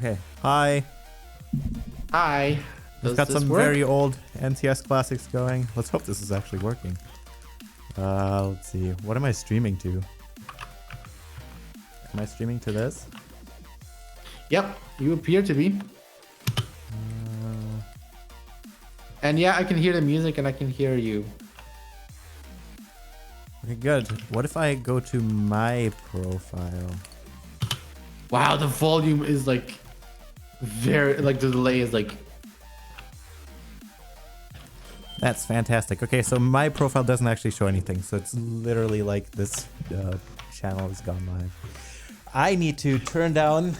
Okay. Hi. Hi. We've got some very old NCS classics going. Let's hope this is actually working. Let's see. What am I streaming to? Am I streaming to this? Yep, you appear to be. And yeah, I can hear the music and I can hear you. Okay, good. What if I go to my profile? Wow, the volume is like very, like the delay is like... That's fantastic. Okay, so my profile doesn't actually show anything, so it's literally like this channel has gone live. I need to turn down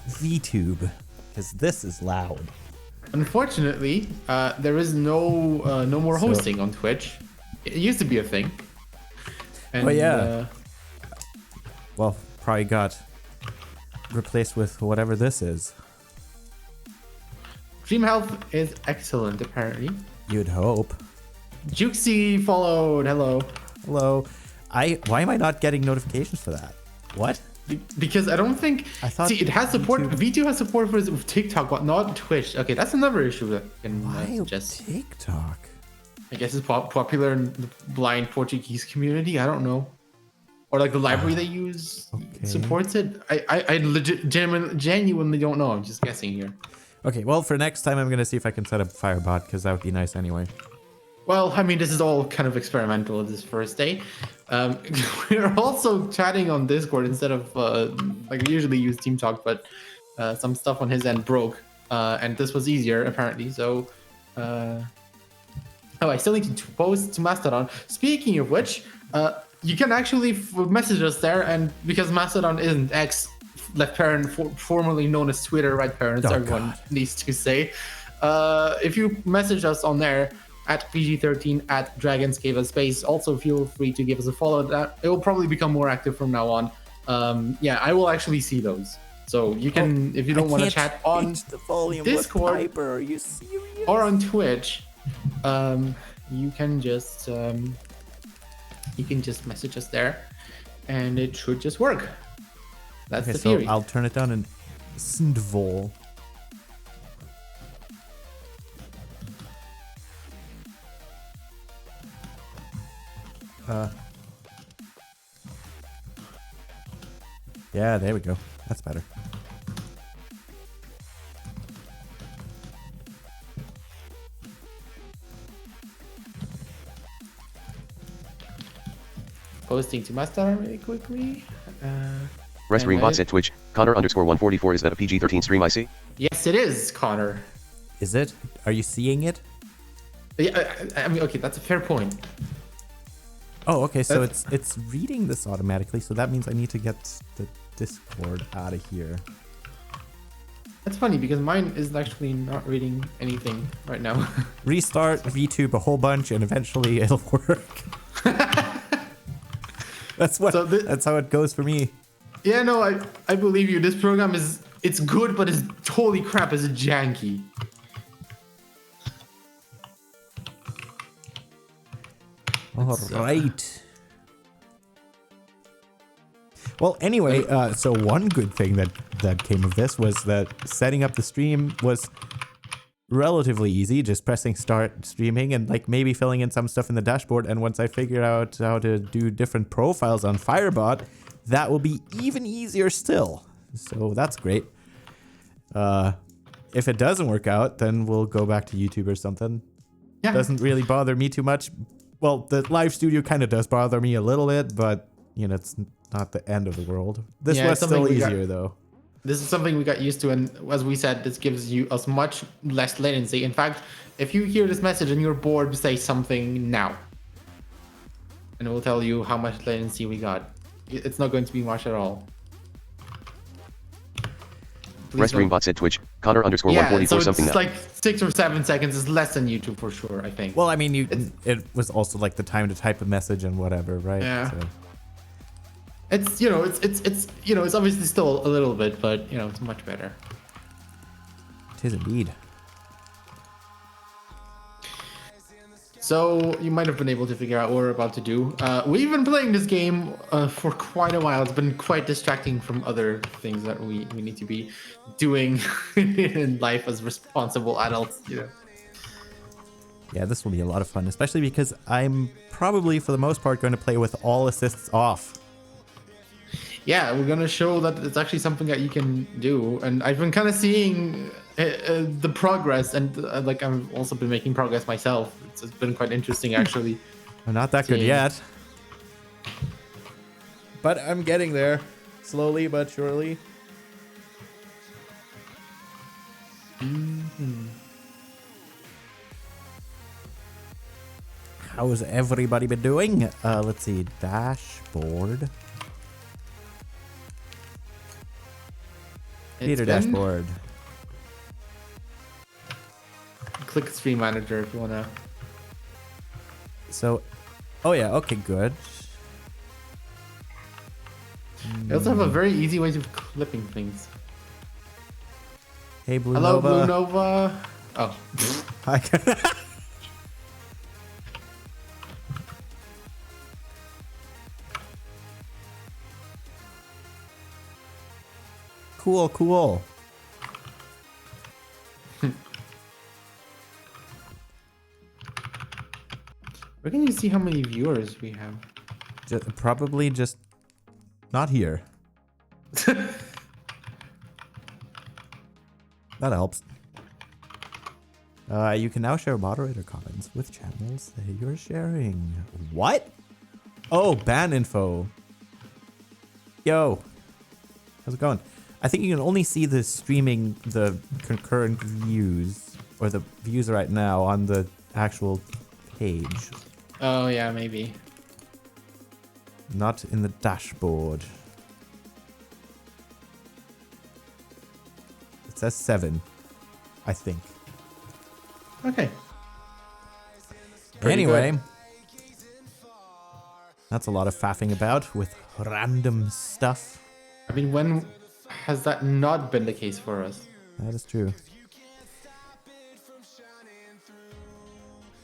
VTube because this is loud. Unfortunately, there is no more hosting on Twitch. It used to be a thing. And, oh yeah. Well, probably got replaced with whatever this is. Stream health is excellent, apparently. You'd hope. Jukesy followed. Hello. Hello. Why am I not getting notifications for that? What? Because I don't think. I thought. See, it has support. VTube has support for TikTok, but not Twitch. Okay, that's another issue that can just. TikTok? I guess it's popular in the blind Portuguese community. I don't know. Or like the library they use supports it. I legit genuinely don't know. I'm just guessing here. Okay, well, for next time, I'm gonna see if I can set up Firebot because that would be nice anyway. Well, I mean, this is all kind of experimental this first day. We're also chatting on Discord instead of like we usually use Team Talk, but some stuff on his end broke, and this was easier apparently. So, oh, I still need to post to Mastodon. Speaking of which, you can actually message us there, and because Mastodon isn't X, left parent, formerly known as Twitter, right parents, everyone needs to say. If you message us on there at PG13 at Dragons Gave Us Space, also feel free to give us a follow. That it will probably become more active from now on. Yeah, I will actually see those. So you can, if you don't want to chat on the volume Discord Piper. Are you serious? or on Twitch, you can just message us there, and it should just work. That's the theory. So I'll turn it down in Sindvol. Yeah, there we go. That's better. Posting to Mastodon really quickly. Restream bots at Twitch. Connor_144. Is that a PG13 stream I see? Yes, it is, Connor. Is it? Are you seeing it? Yeah, I mean, okay, that's a fair point. Oh, okay. So it's reading this automatically. So that means I need to get the Discord out of here. That's funny because mine is actually not reading anything right now. Restart VTube a whole bunch, and eventually it'll work. That's how it goes for me. Yeah, no, I believe you. This program it's good, but it's totally crap. It's janky. All right. Well, anyway, so one good thing that came of this was that setting up the stream was relatively easy, just pressing start streaming and like maybe filling in some stuff in the dashboard. And once I figured out how to do different profiles on Firebot, that will be even easier still. So that's great. If it doesn't work out, then we'll go back to YouTube or something. Yeah. Doesn't really bother me too much. Well, the live studio kind of does bother me a little bit, but you know, it's not the end of the world. This was still easier though. This is something we got used to, and as we said, this gives you as much less latency. In fact, if you hear this message and you're bored, say something now, and it will tell you how much latency we got. It's not going to be much at all. Restream bots at Twitch. Connor_144 so something it's now. like 6 or 7 seconds. It's less than YouTube for sure, I think. Well, I mean, it was also like the time to type a message and whatever, right? Yeah. So. It's it's obviously still a little bit, but it's much better. It is indeed. So you might have been able to figure out what we're about to do. We've been playing this game for quite a while. It's been quite distracting from other things that we need to be doing in life as responsible adults, you know. Yeah, this will be a lot of fun, especially because I'm probably, for the most part, going to play with all assists off. Yeah, we're gonna show that it's actually something that you can do, and I've been kind of seeing the progress, and like I've also been making progress myself. It's been quite interesting, actually. I'm not that good yet, but I'm getting there, slowly but surely. How's everybody been doing? Let's see, dashboard. Peter dashboard. Click Stream Manager if you wanna. So, oh yeah, okay, good. They also have a very easy way of clipping things. Hey, Blue Hello, Nova. Blue Nova. Oh. Hi. Cool. Where can you see how many viewers we have? Probably just not here. That helps. You can now share moderator comments with channels that you're sharing. What? Oh, ban info. Yo. How's it going? I think you can only see the streaming, the concurrent views, or the views right now on the actual page. Oh, yeah, maybe. Not in the dashboard. It says 7, I think. Okay. Pretty Anyway, good. that's a lot of faffing about with random stuff. I mean, when has that not been the case for us? That is true.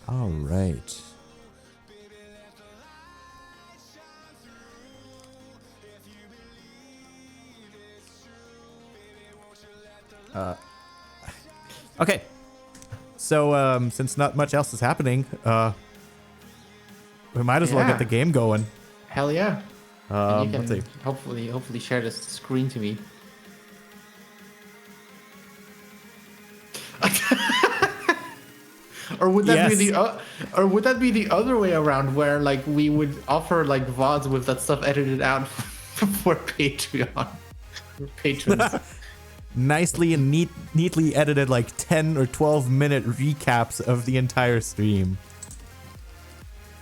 All right. Okay. So, since not much else is happening, we might as well Yeah. get the game going. Hell yeah. And you Let's can see. hopefully share this screen to me. Or would that be Yes. or would that be the other way around, where like we would offer like VODs with that stuff edited out for Patreon, for patrons? Nicely and neatly edited, like 10 or 12-minute recaps of the entire stream.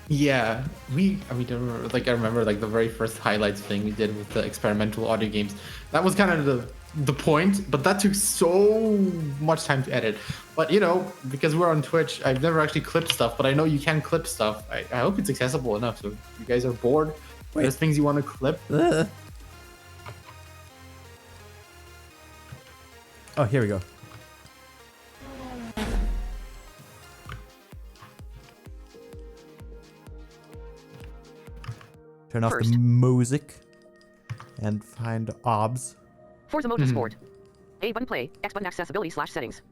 Yeah, I remember like the very first highlights thing we did with the experimental audio games. That was kind of the point, but that took so much time to edit. But you know, because we're on Twitch, I've never actually clipped stuff, but I know you can clip stuff. I hope it's accessible enough. So if you guys are bored, there's things you want to clip. Oh, here we go. Turn off the music and find OBS. Forza Motorsport. A button play, X button accessibility / settings.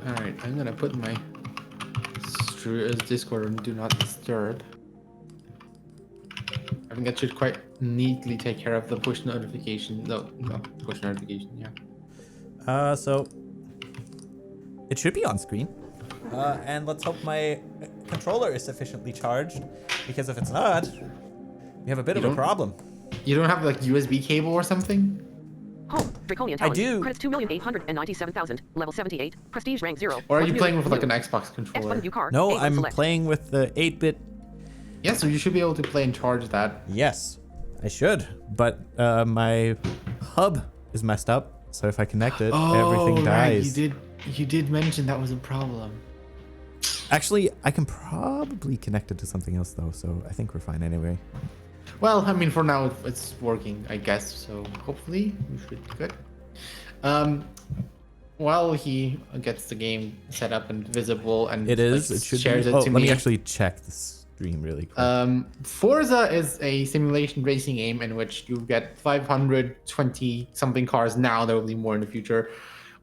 All right, I'm gonna put my Discord on Do Not Disturb. I think that should quite neatly take care of the push notification. No, push notification. Yeah. So it should be on screen. And let's hope my controller is sufficiently charged, because if it's not, we have a bit of a problem. You don't have like USB cable or something? Home, Draconian Talent. I do. Credits 2,897,000. Level 78. Prestige rank 0. Or are you Music, playing with like an new. Xbox X controller? button view car. No, A button I'm select. playing with the 8-bit. Yeah, so you should be able to play and charge that. Yes, I should. But my hub is messed up, so if I connect it, everything dies. Right. You did mention that was a problem. Actually, I can probably connect it to something else though, so I think we're fine anyway. Well, I mean, for now it's working, I guess. So hopefully we should be good. while he gets the game set up and visible and It is. like, It should shares be. it Oh, to let me. me actually check the stream really quick. Forza is a simulation racing game in which you get 520 something cars now. There will be more in the future,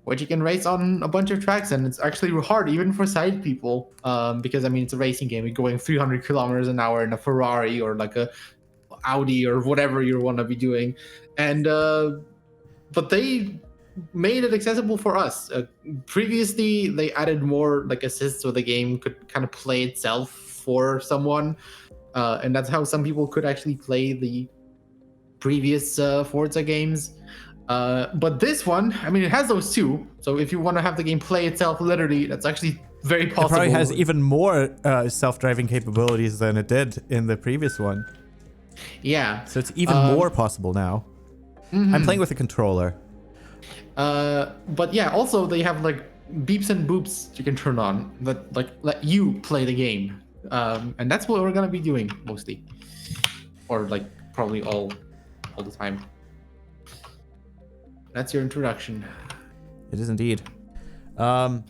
which you can race on a bunch of tracks, and it's actually hard even for sighted people. Because I mean, it's a racing game. You're going 300 kilometers an hour in a Ferrari or like a Audi or whatever you want to be doing, and but they made it accessible for us. Previously, they added more like assists so the game could kind of play itself for someone, and that's how some people could actually play the previous Forza games. But this one, I mean, it has those too. So if you want to have the game play itself, literally, that's actually very possible. It probably has even more self-driving capabilities than it did in the previous one. Yeah. So it's even more possible now. I'm playing with a controller. But yeah, also they have like beeps and boops you can turn on that like let you play the game. And that's what we're gonna be doing mostly. Or like probably all the time. That's your introduction. It is indeed. The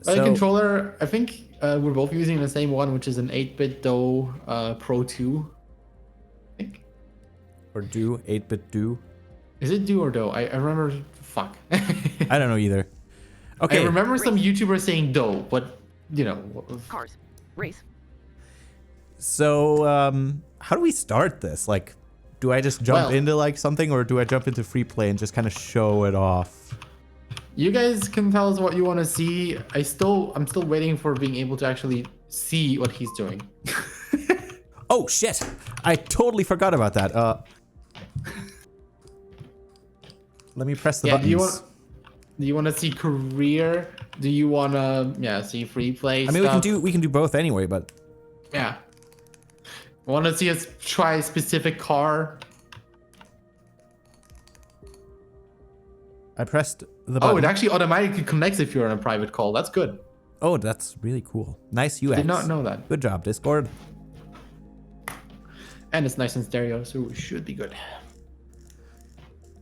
controller, I think we're both using the same one, which is an 8-bit Do Pro 2. I think. Or Do, 8-bit Do. Is it Do or Do? I remember. Fuck. I don't know either. Okay. I remember some YouTubers saying Do, but you know. Cars. Race. So, how do we start this? Like, do I just jump into like something, or do I jump into free play and just kind of show it off? You guys can tell us what you want to see. I'm still waiting for being able to actually see what he's doing. Oh shit! I totally forgot about that. Let me press the buttons. Do you want to see career? Do you want to see free play? I mean, we can do both anyway, but yeah. Want to see us try a specific car? I pressed the button. Oh, it actually automatically connects if you're on a private call. That's good. Oh, that's really cool. Nice UX. Did not know that. Good job, Discord. And it's nice in stereo, so it should be good.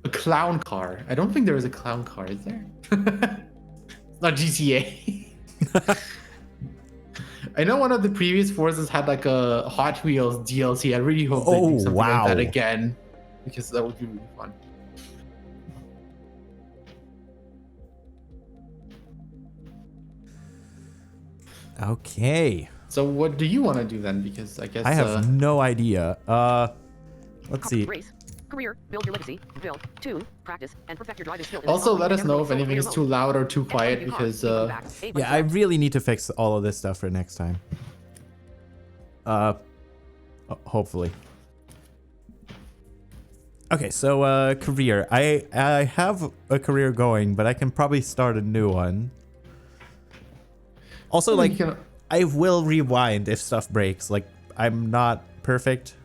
A clown car. I don't think there is a clown car, is there? It's not GTA. I know one of the previous Forzas had like a Hot Wheels DLC. I really hope they do something like that again, because that would be really fun. Okay. So what do you want to do then? Because I guess I have no idea. Let's see. Race. Career. Build your legacy. Build. Tune. Practice. And perfect your driving skill. Also, let us know if anything is too loud or too quiet, because yeah, I really need to fix all of this stuff for next time. Hopefully. Okay, so career. I have a career going, but I can probably start a new one. Also, like, I will rewind if stuff breaks. Like, I'm not perfect.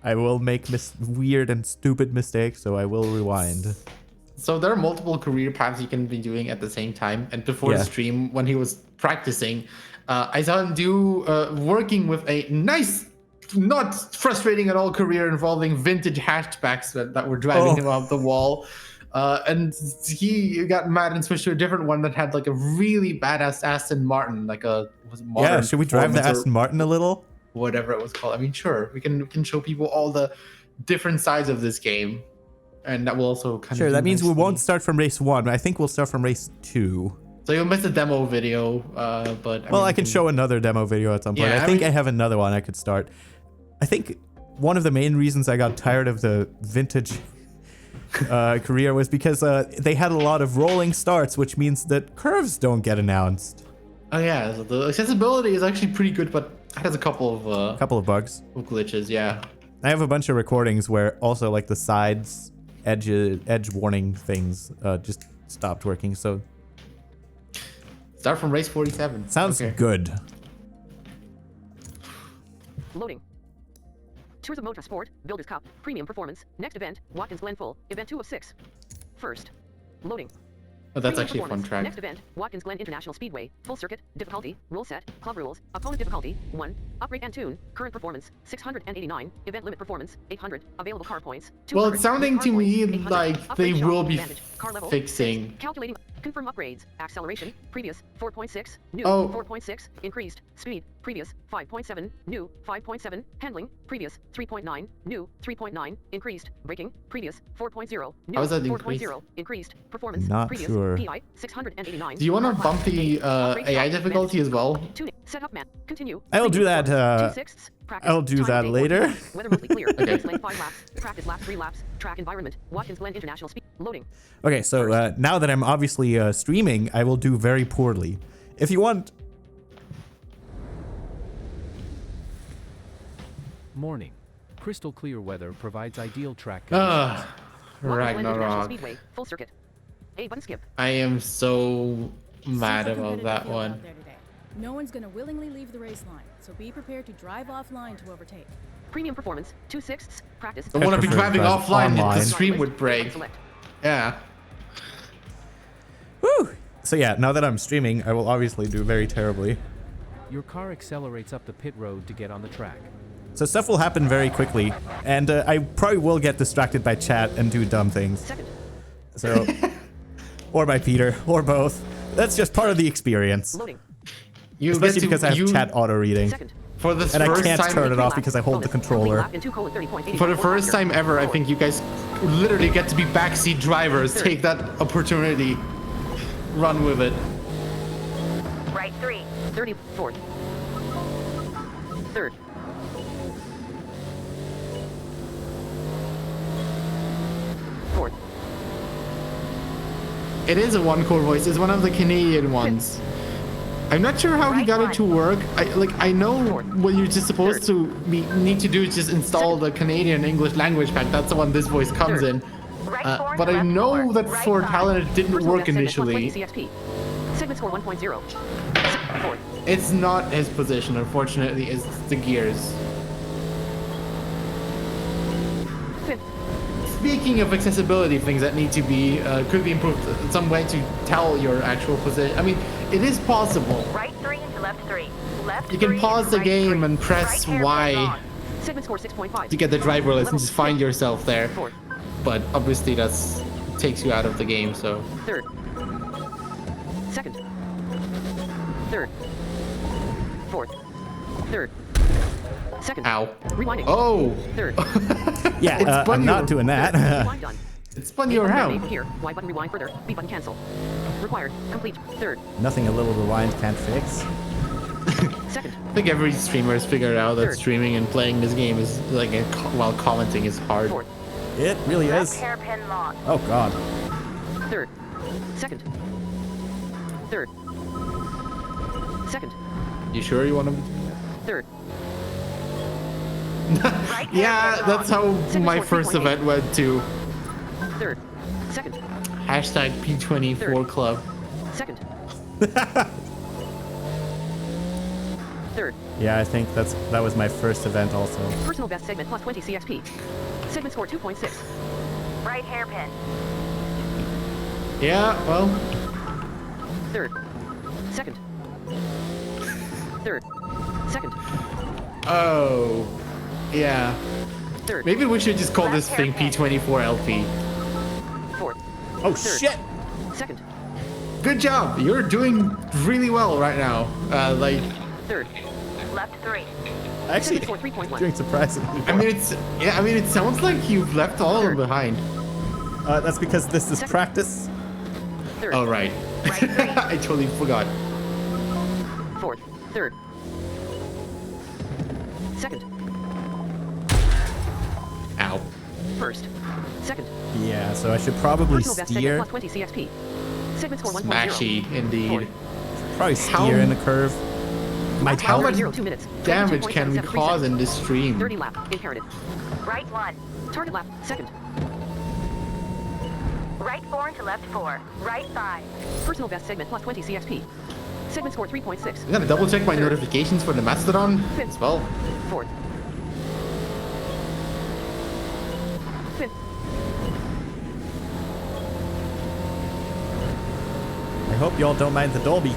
I will make weird and stupid mistakes, so I will rewind. So there are multiple career paths you can be doing at the same time. And before the stream, when he was practicing, I saw him do working with a nice, not frustrating at all career involving vintage hatchbacks that were driving him off the wall. And he got mad and switched to a different one that had like a really badass Aston Martin, like a modern. Should we drive the Aston Martin a little? Whatever it was called. I mean, sure, we can show people all the different sides of this game, and that will also kind of. Sure, that means we won't start from race 1. I think we'll start from race 2. So you'll miss the demo video, but I can show another demo video at some point. Yeah, I think I have another one I could start. I think one of the main reasons I got tired of the vintage career was because they had a lot of rolling starts, which means that curves don't get announced. Oh yeah, so the accessibility is actually pretty good, but it has a couple of bugs, glitches. Yeah, I have a bunch of recordings where also like the sides edge warning things just stopped working. So start from race 47. Sounds good. Loading. Tours of Motorsport, Builders Cup, Premium Performance, next event, Watkins Glen Full, event 2 of 6. First. Loading. Oh, that's Premium actually a fun track. Next event, Watkins Glen International Speedway, full circuit, difficulty, rule set, club rules, opponent difficulty, 1, upgrade and tune, current performance, 689, event limit performance, 800, available car points, 200. Well, it's sounding to me like they will be car level, fixing. calculating Confirm upgrades. Acceleration. Previous 4.6. New Oh. 4.6. Increased. Speed. Previous 5.7. New 5.7. Handling. Previous 3.9. New 3.9. Increased. Braking. Previous 4.0. New How is that 4.0. Increased. Performance. Not previous sure. PI 689. Do you want to Current bump class. the AI difficulty as well? Tuning. Setup man. Continue. I will do that, 2/6. Practice. I'll do Time that day 14. later. Weather mostly clear. Okay. Race length 5 laps. Practice lap 3 laps. Track environment. Watkins Glen International Speed. Loading. Okay, so now that I'm obviously streaming, I will do very poorly. If you want... Morning. Crystal clear weather provides ideal track conditions. Ah, Watkins Glen International Ragnarok. Speedway. Full circuit. A button skip. I am so mad Super about competitive that field one. out there today. No one's going to willingly leave the race line, so be prepared to drive offline to overtake. Premium performance. 2/6. Practice. I want to be prefer driving drive offline if online. the stream would break. Select. Yeah. Woo! So yeah, now that I'm streaming, I will obviously do very terribly. Your car accelerates up the pit road to get on the track. So stuff will happen very quickly, and I probably will get distracted by chat and do dumb things. Second. So, or by Peter, or both. That's just part of the experience. Loading. You Especially get to, because I have you, chat auto reading. Second. for the And I first can't time turn it off because I hold the controller. For the first time ever, I think you guys literally get to be backseat drivers. Take that opportunity. Run with it. Right 3. 34th. Third. Fourth. It is a one-core voice. It's one of the Canadian ones. I'm not sure how he got it to work. I know what you're just supposed to need to do is just install the Canadian English language pack. That's the one this voice comes in. But I know that for Talon it didn't work initially. Segment score 1.0. Fourth. It's not his position, unfortunately. It's the gears. Fifth. Speaking of accessibility things that need to be could be improved, some way to tell your actual position. I mean, it is possible. Right 3 into left 3. Left You can 3 pause into the right game 3. and press Right hairpin Y on. Segment score 6.5. to get the driver list and just find yourself there. Fourth. But obviously that's takes you out of the game, so. Third. Second. Third. Fourth. Third. Second. Ow. Rewinding. Oh! Third. Yeah, It's I'm funny. not doing that. Rewind done. It's spun A you button around. enable here. Y button rewind further. B button cancel. Required. Complete. Third. Nothing a little rewind can't fix. Second. I think every streamer has figured out that Third. streaming and playing this game is like while commenting is hard. Fourth. It really Left is. hairpin lock. Oh god. Third. Second. Third. Second. You sure you want to? Third. Right Yeah, hairpin that's lock. how my first event went to. Third. Second. Hashtag P24 Third. Club. Second. Third. Yeah, I think that was my first event also. Personal best segment plus 20 CXP. Segment score 2.6. Right hairpin. Yeah, well, Third. Second. Third. Second. oh, yeah. Third. Maybe we should just call this thing P24 LP. Fourth. Oh Third. shit! Second. Good job. You're doing really well right now. Third. Left 3. Actually, Segment score 3.1. doing surprisingly I mean, it sounds like you've left all of them behind. that's because this is Second. practice. Third. Oh, right. I totally forgot. Fourth. Third. Second. Ow. First. Second. Yeah, so I should probably Personal best segment steer. plus 20 CXP. Segment score 1.0. Smashy, indeed. Fourth. Probably How- steer in the curve. Might How help. much 2 minutes. damage can we 22.77 cause in this stream? 30 lap. Inherited. Right 1. Target lap. Second. Right 4 into left 4. Right 5. Personal best segment plus 20 CXP. Segment score 3.6. I'm gonna double check my notifications for the Mastodon as well. Fourth. Fifth. I hope y'all don't mind the Dolby.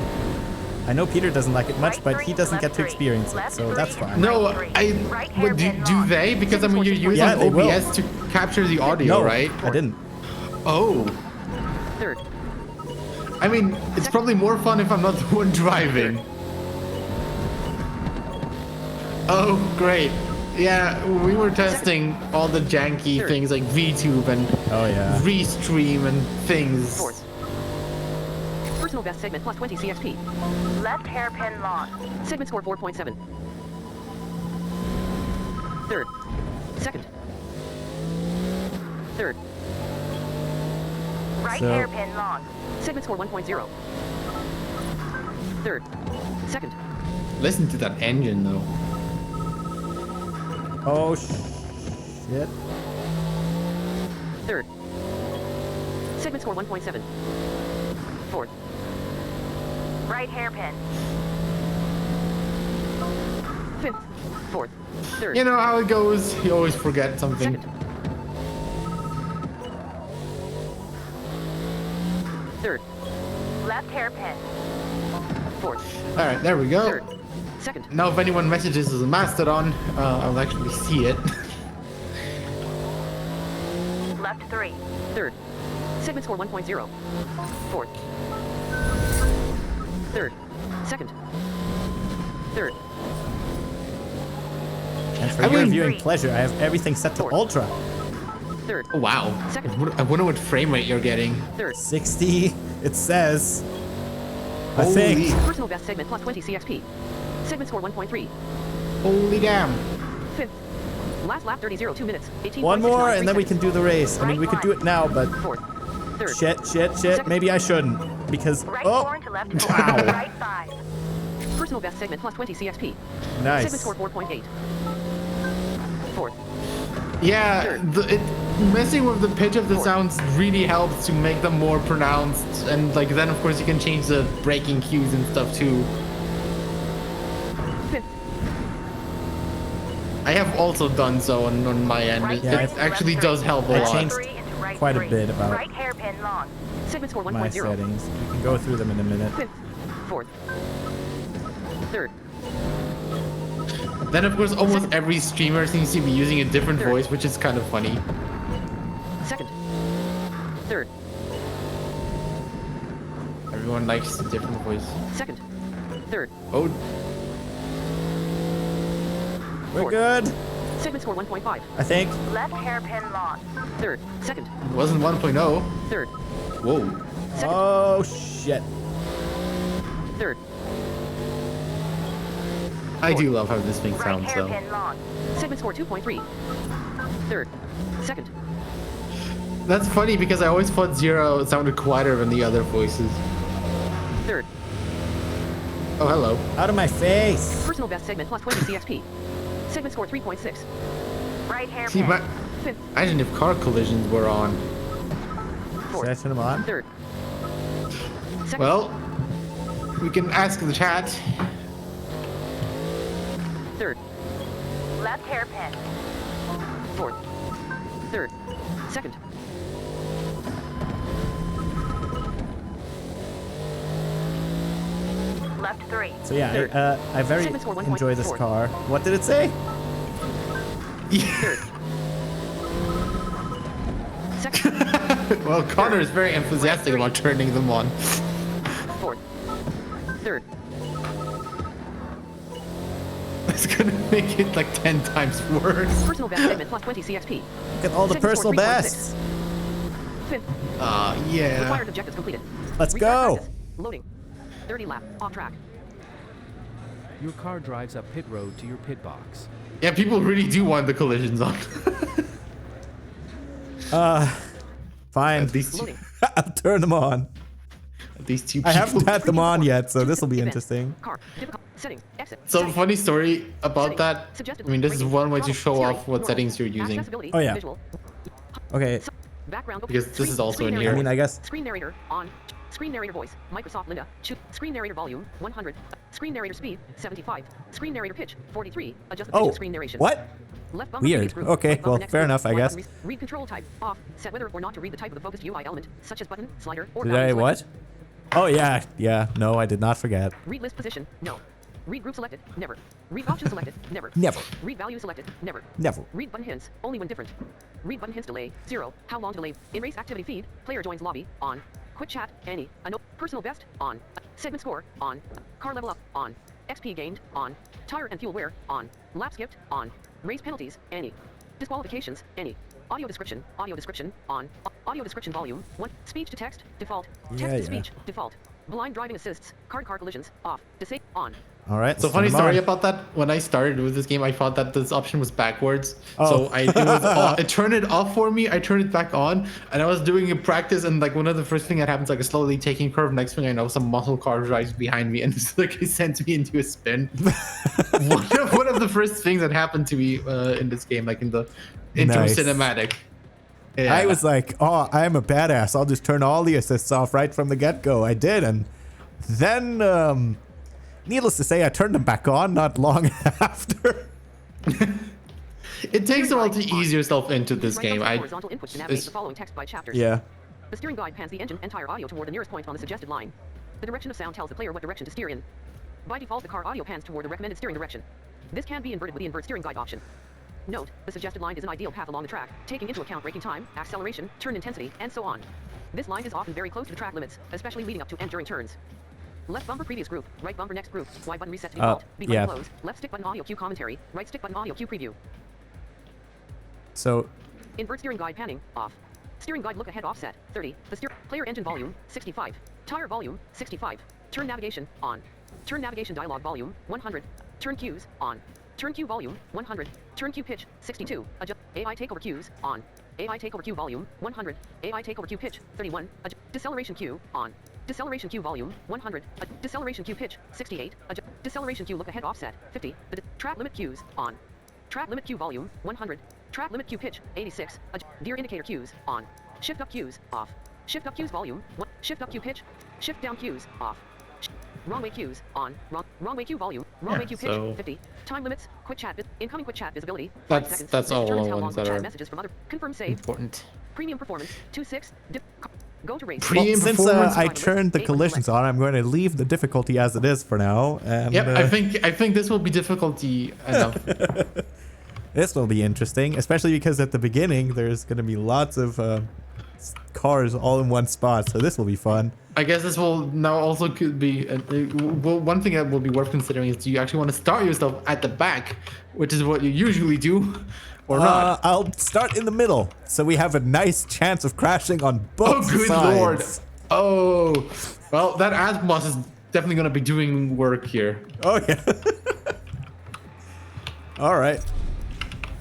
I know Peter doesn't like it much, Right but 3 he into doesn't left get to 3. experience it, Left so 3. that's fine. No, Right what, do hairpin they? Because I mean, you're using Yeah, they will. OBS to capture the audio, No, right? I didn't. Oh, Third. I mean, it's probably more fun if I'm not the one driving. Oh, great. Yeah, we were testing all the janky things like VTube and Oh yeah. Restream and things. Fourth. Personal best segment plus 20 CXP. Left hairpin long. Segment score 4.7. Third. Second. Third. Right So- hairpin long. Segment score 1.0. Third. Second. Listen to that engine though. Oh shit. Third. Segment score 1.7. Fourth. Right hairpin. Fifth. Fourth. Third. You know how it goes. You always forget something. Second. Third. Left hairpin. Fourth. All right, there we go. Third. Second. Now, if anyone messages us a Mastodon, I'll actually see it. Left 3. Third. Segment score 1.0. Fourth. Third. Second. Third. And for I your mean- viewing pleasure, I have everything set to Fourth. ultra. Third. Oh, wow. Second. I wonder what frame rate you're getting. Third. 60, it says. I Holy- think. Personal best segment plus 20 CXP. Segment score 1.3. Holy damn. Fifth. Last lap 30:02 minutes. 18. One more, and then we can do the race. I mean, we could do it now, but Fourth. Third. shit. Maybe I shouldn't. Because, Right oh, 4 to left 4. Wow. Right 5. Personal best segment plus 20 CXP. Segment nice. score 4.8. Fourth. Yeah, messing with the pitch of the sounds really helps to make them more pronounced. And like then, of course, you can change the braking cues and stuff too. Fifth. I have also done so on my end. Right It three, actually left does three. help a I lot. changed Three into right quite a 3. bit about Right hairpin long. Segment score my 1.0. settings. We can go through them in a minute. Fifth. Fourth. Third. Then, of course, almost every streamer seems to be using a different Third. voice, which is kind of funny. Second. Third. Everyone likes a different voice. Second. Third. Oh, We're good, Segment score 1.5. I think. Left hairpin long. Third. Second. it wasn't 1.0. Third. Whoa. Second. Oh, shit. Third. I do love how this thing Right sounds, though. hairpin long. Segment score 2.3. Third. Second. That's funny because I always thought Zero sounded quieter than the other voices. Third. Oh, hello. Out of my face. Personal best segment plus 20 CXP. Segment score 3.6. Right See, hairpin. Fifth. imagine if car collisions were on. Fourth. Should I turn them on? Third. Second. Well, we can ask the chat. Third. Left hairpin. Fourth. Third. Second. Left 3. So yeah, Third. I very Segment score 1.4. enjoy this car. What did it say? Third. Second. Well, Connor is very enthusiastic about turning them on. Fourth. Third. That's gonna make it like 10 times worse. Personal best segment plus 20 CXP. Look at all the Segment score personal 3.6. bests. Fifth. Yeah. Required objectives completed. Let's Restart go. practice. Loading. 30 lap. Off track. Your car drives up pit road to your pit box. Yeah, people really do want the collisions on. Fine. At least, Loading. I'll turn them on. at least two I people. haven't had them on yet, so this will be Event. interesting. Car. Difficult. Setting. Exit. So Setting. funny story about Setting. that. Suggested I mean, this is rating. one way to Throttle. show Steering. off what Normal. settings you're using. Accessibility. Oh, yeah. Visual. Okay. Background. Because this is also Screen in I here. narrator. mean, I guess. Screen narrator on. Screen narrator voice. Microsoft Linda. Screen narrator volume 100. Screen narrator speed 75. Screen narrator pitch 43. Adjust the pitch Oh, of screen narration. what? Left bumper Weird. previous group. Okay, Right bumper well, next fair group. enough, I Right guess. button read control type off. Set whether or not to read the type of the focused UI element, such as button, slider, or Did value I selected. what? Oh yeah. No, I did not forget. Read list position. No. Read group selected. Never. Read option selected. Never. Never. Read value selected. Never. Never. Read button hints. Only when different. Read button hints delay. 0. How long delay? In race activity feed. Player joins lobby. On. Quick chat, any. Personal best, on. Segment score, on. Car level up, on. XP gained, on. Tire and fuel wear, on. Lap skipped, on. Race penalties, any. Disqualifications, any. Audio description, on. Audio description volume, 1. Speech to text, default. Text to speech, default. Blind driving assists, car collisions, off. Disable, on. All right. So let's funny turn them story on. about that. When I started with this game, I thought that this option was backwards. Oh. So it turned it off for me. I turned it back on, and I was doing a practice. And like one of the first thing that happens, like a slowly taking curve. Next thing I know, some muscle car drives behind me, and it's like it sends me into a spin. one of the first things that happened to me in this game, like in the intro Nice. cinematic. Yeah. I was like, oh, I'm a badass. I'll just turn all the assists off right from the get-go. I did, and then, needless to say, I turned them back on not long after. It takes a while to ease yourself into this game. Horizontal input to navigate the following text by chapters. Yeah. The steering guide pans the engine and tire audio toward the nearest point on the suggested line. The direction of sound tells the player what direction to steer in. By default, the car audio pans toward the recommended steering direction. This can be inverted with the invert steering guide option. Note, the suggested line is an ideal path along the track, taking into account braking time, acceleration, turn intensity, and so on. This line is often very close to the track limits, especially leading up to and during turns. Left bumper previous group, right bumper next group, Y button reset to default, B button yeah. close, left stick button audio cue commentary, right stick button audio cue preview. So, Invert steering guide panning, off. Steering guide look ahead offset, 30. The player engine volume, 65. Tire volume, 65. Turn navigation, on. Turn navigation dialog volume, 100. Turn cues, on. Turn cue volume, 100. Turn cue pitch, 62. Adjust AI takeover cues, on. AI takeover cue volume, 100. AI takeover cue pitch, 31. Deceleration cue, on. Deceleration cue volume, 100. Deceleration cue pitch, 68. Deceleration cue look ahead offset, 50. The track limit cues, on. Track limit cue volume, 100. Track limit cue pitch, 86. Deer indicator cues, on. Shift up cues, off. Shift up cues volume, 1. Shift up cue pitch. Shift down cues, off. Wrong way cues, on. Wrong way cue volume. Wrong way cue pitch, so 50. Time limits, quick chat, incoming quick chat visibility, 5 That's seconds. all This determines the how long ones quick that chat are messages from other. Confirm save. important. Premium performance, 2.6. Go to race. Premium since performance. I turned the collisions on, I'm going to leave the difficulty as it is for now. And, Yep, I think this will be difficulty enough. this will be interesting, especially because at the beginning there's going to be lots of cars all in one spot, so this will be fun. I guess this will now also could be one thing that will be worth considering is do you actually want to start yourself at the back, which is what you usually do, or not? I'll start in the middle, so we have a nice chance of crashing on both Oh, good sides. lord! Oh, well, that Asmos is definitely gonna be doing work here. Oh yeah. All right,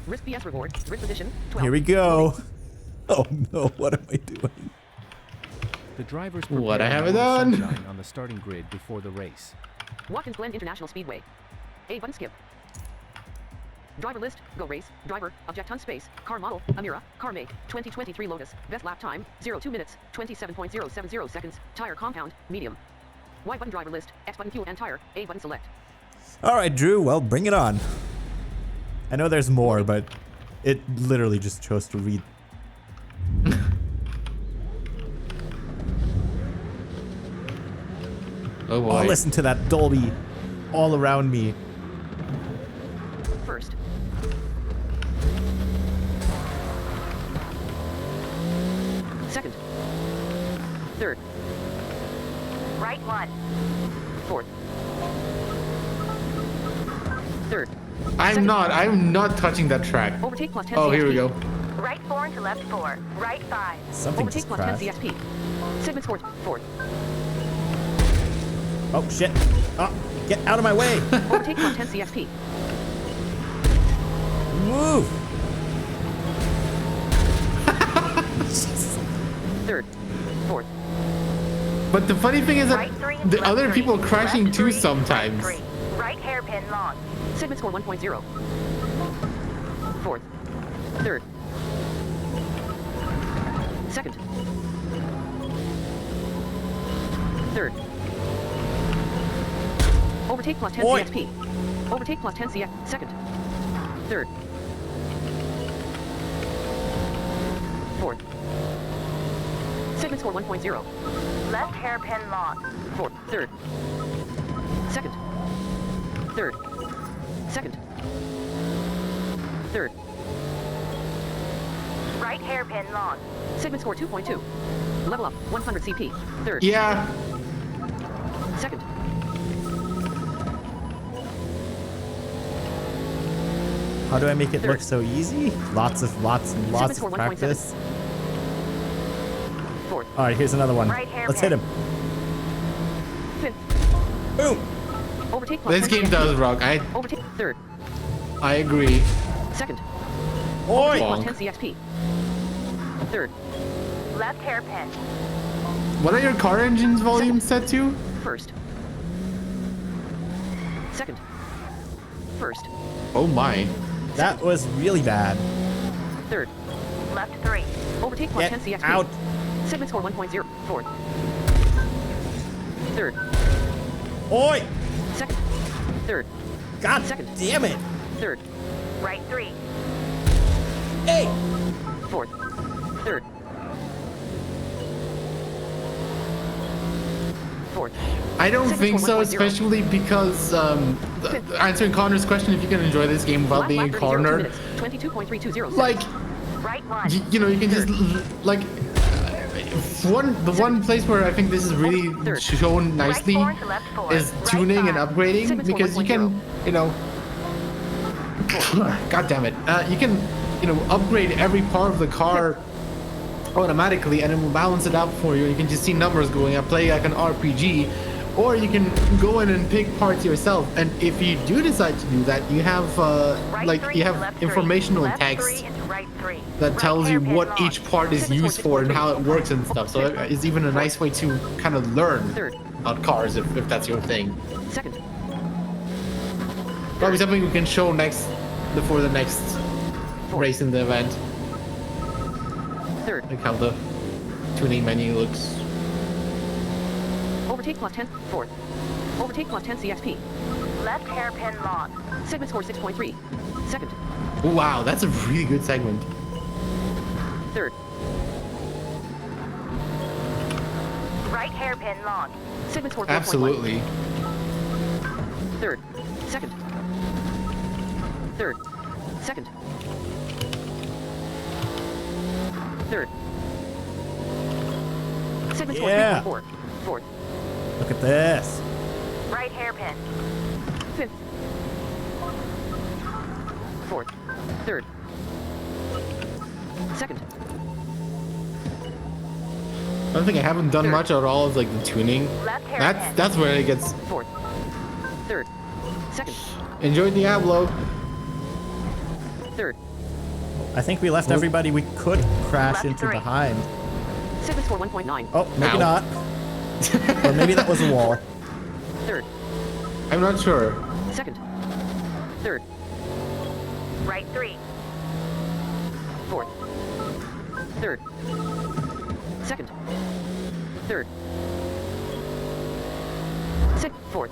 Risk BS reward. Grid position, 12. here we go. Oh no, what am I doing? The drivers What prepare I have for done. sunshine on the starting grid before the race. Watkins Glen International Speedway. A button skip. Driver list, go race, driver, object ton space, car model, Amira, car make, 2023 Lotus, best lap time, 02 minutes, 27.070 seconds, tire compound, medium. Y button driver list, X button fuel and tire, A button select. All right, Drew. Well, bring it on. I know there's more, but it literally just chose to read. Oh boy. Oh, listen to that Dolby all around me. First. Second. Third. Right 1. Fourth. Third. I'm not touching that track. Overtake plus 10 Oh, CSP. here we go. Right 4 to left 4. Right 5. Something Overtake just plus 10 crashed. CSP. Segment scores, fourth. Oh shit! Oh, get out of my way! Overtake plus 10 CSP. Move! Third. Fourth. But the funny thing is that Right 3. the left other 3, people are crashing left too 3, sometimes. Right 3. Right hairpin long. Segment score 1.0. Fourth. Third. Second. Third. Overtake plus 10 Oi. CXP. Overtake plus 10 CX. Second. Third. Fourth. Segment score 1.0. Left hairpin long. Fourth. Third. Second. Third. Second. Third. Right hairpin long. Segment score 2.2. Level up, 100 CP. Third. Yeah. Second. How do I make it Third. look so easy? Lots of score 1.7. practice. Fourth. All right, here's another one. Right Let's hit hairpin. him. Fifth. Boom. Overtake plus This 10 game CSP. does rock. Overtake. Third. I agree. Second. Oi. Plus Bonk. 10 CSP. Third. Left hairpin. What are your car engines volume set to? First. Second. First. Oh my. That was really bad. Third. Left 3. Overtake plus Get 10 CSP. out. Segment score 1.0. Fourth. Third. Oi. Second. Third. God Second. damn it. Third. Right 3. Hey. Fourth. Third. Fourth. I don't Second think score so, 1.0. especially because answering Connor's question, if you can enjoy this game without Lap being a 32 corner, minutes, 22.320 like Right 1. you know, you can just like the one place where I think this is really Third. shown nicely Right 4 to left 4. is Right tuning and 5. upgrading, Segment score because you can, you know, God damn it, you can, you know, upgrade every part of the car automatically, and it will balance it out for you. You can just see numbers going up, play like an RPG, or you can go in and pick parts yourself. And if you do decide to do that, you have Right like 3 you to have left 3. informational Left text 3 into right 3. that Right tells you hairpin what locked. each part is used for and how it works and stuff. So it's even a nice way to kind of learn Third. about cars if that's your thing. Second. Probably something we can show next before the next race in the event, Third. like how the tuning menu looks. Overtake plus 10. Fourth. Overtake plus 10 CSP. Left hairpin locked. Segment score 6.3. Second. Wow, that's a really good segment. Third. Right hairpin locked. Segment score 4.1. Absolutely. Third. Second. Third. Second. Third. Segment score Yeah. 3.4. Fourth. Look at this. Right hairpin. Fifth. Fourth. Third. Second. One thing I haven't done Third. much at all is like the tuning. Left hairpin. That's where it gets. Fourth. Third. Second. Enjoy Diablo. Third. I think we left everybody we could crash Left into 3. behind. Segment score 1.9. Oh, maybe Ow. not. Or maybe that was a wall. Third. I'm not sure. Second. Third. Right 3. Fourth. Third. Second. Third. Sixth. Fourth.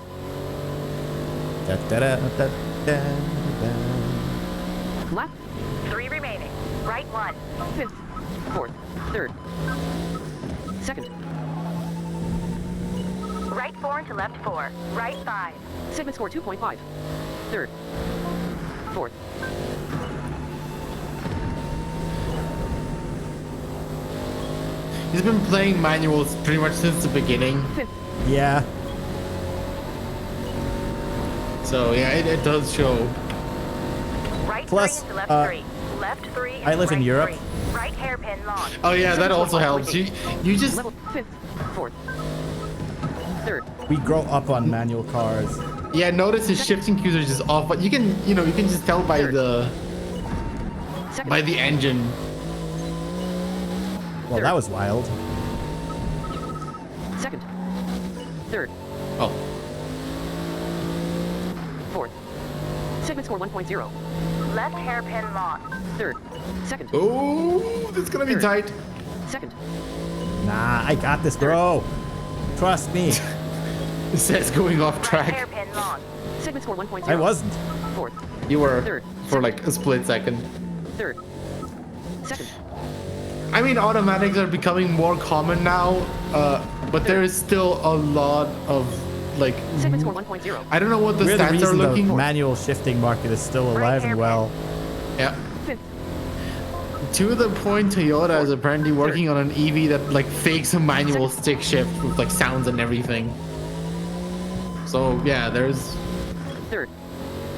Da, da, da, da, da, da. Lap. 3 remaining. Right 1. Fifth. Fourth. Third. Second. Right 4 into left 4. Right 5. Segment score 2.5. Third. Fourth. He's been playing manuals pretty much since the beginning. Fifth. Yeah. So yeah, it does show. Right Plus, 3 into left 3. Left 3 into I live in right Europe. 3. Right hairpin locked. Oh yeah, that also helps. You just Level. Fifth. Fourth. Third. We grow up on manual cars. yeah, notice his shifting cues are just off, but you can just tell by the Second. engine. Well, that was wild. Second. Third. Oh, Fourth. Segment score 1.0. Left hairpin locked. Third. Second. oh, that's gonna be Third. tight. Second. Nah, I got this, bro. Trust me. It says going off Right track. hairpin locked. Segment score 1.0. I wasn't. Fourth. You were Third. for like a split second. Third. Second. I mean, automatics are becoming more common now, but there is still a lot of like. Segment score 1.0. I don't know what the We're the stats are reason the looking. manual shifting market is still alive and well. Yeah, Fifth. To the point, Toyota is apparently working on an EV that like fakes a manual stick shift with like sounds and everything. So yeah, there's Third.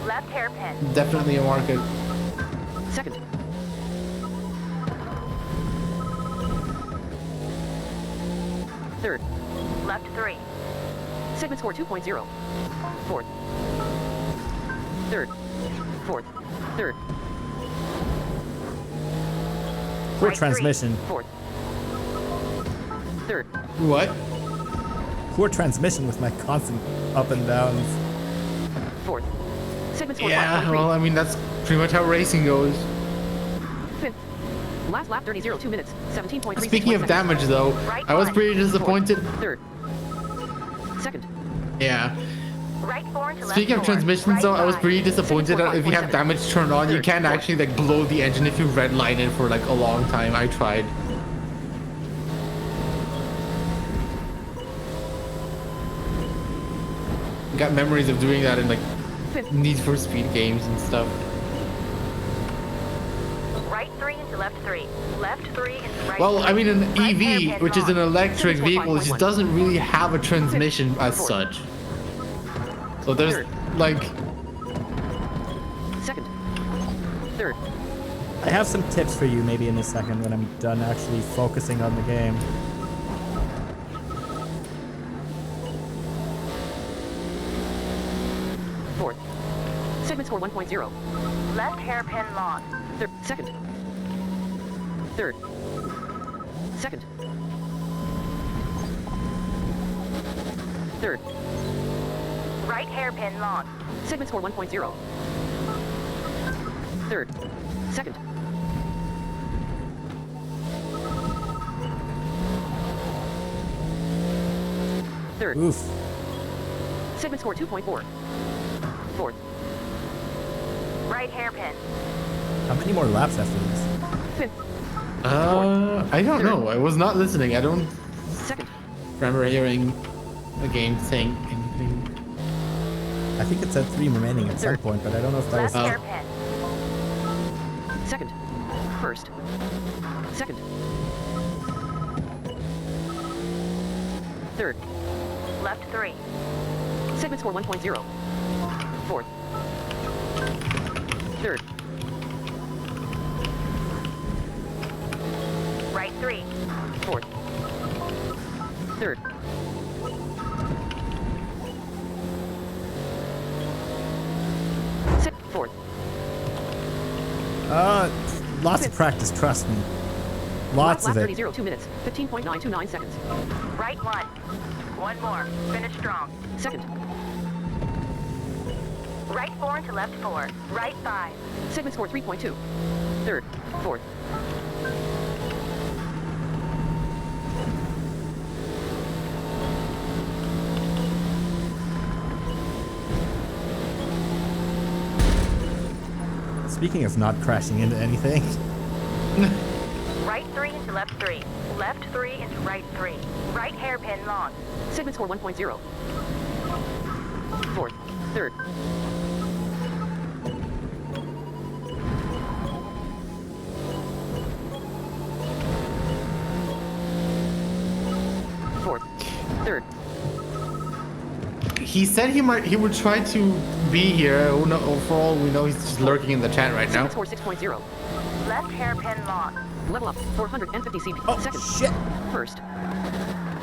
Left hairpin. definitely a market. Second. Third. Left 3. Segment score 2.0. Fourth. Third. Fourth. Third. Poor Right, transmission. Fourth. Third. What? Poor transmission with my constant up and downs. Fourth. Segment score Yeah, 5.3. well, I mean that's pretty much how racing goes. Fifth. Last lap 30.02 minutes. 17.3. Speaking of damage, though, Right I was one. pretty disappointed. Third. Second. Yeah. Right 4 into left Speaking of 4. transmissions, Right though, I was 5. pretty disappointed that if you have damage turned on, you can't actually like blow the engine if you redline it for like a long time. I tried. Got memories of doing that in like Fifth. Need for Speed games and stuff. Right 3 into left 3. Left 3 into right Well, 3. I mean, an Right EV, hairpin which is an long. electric vehicle, just 5.1. doesn't really have a transmission as such. So there's like, Second. Third. I have some tips for you maybe in a second when I'm done actually focusing on the game. Fourth. Segment score 1.0. Left hairpin long. Third. Second. Third. Second. Third. Right hairpin long. Segment score 1.0. Third. Second. Third. Oof. Segment score 2.4. Fourth. Right hairpin. How many more laps after this? Fifth. I don't know. I was not listening. I don't Second. remember hearing the game saying anything. I think it said 3 remaining at some Third. point, but I don't know if that was... Left Oh. hairpin. Second. First. Second. Third. Left 3. Segment score 1.0. Fourth. Third. Right 3. Fourth. Third. Fourth. Lots of practice, trust me. Lots Lap of it. 30.02 minutes. 15.929 seconds. Right 1. One more. Finish strong. Second. Right 4 into left 4. Right 5. Segment score 3.2. Third. Fourth. Speaking of not crashing into anything, Right 3 into left 3. Left 3 into right 3. Right hairpin long. Segment score 1.0. Fourth. Third. Fourth. Third. He said he would try to be here. Oh, no, for all we know, he's just lurking in the chat right now. Segment score 6.0. Left hairpin long. Level up 450 CP. oh Second. shit! First.